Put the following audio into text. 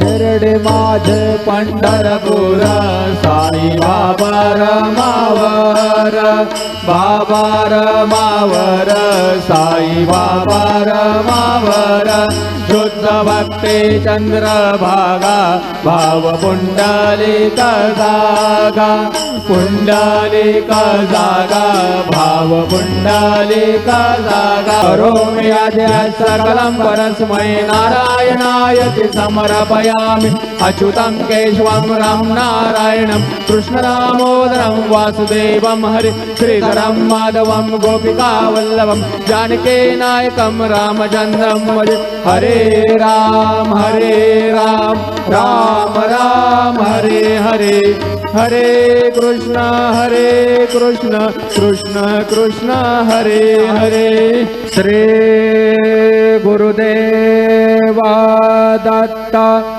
शिर्डी माझे पंढरपूर साई बाबा रमावर बाबा रमावर साई बाबा रमावर शुद्ध भक्ती चंद्रभागा भाव पुंडलिक जागा पुंडलिक जागा भाव पुंडलिक जागा करोमि यद्यत् सकलं परस्मै नारायणायति समर्पयामि अच्युतं केशवं राम नारायणं कृष्णदामोदरं वासुदेवं हरि श्रीधरं माधवं गोपिकावल्लभं जानकीनायकं रामचन्द्रं हरे राम राम राम हरे हरे हरे कृष्ण कृष्ण कृष्ण हरे हरे श्री गुरुदेव दत्त।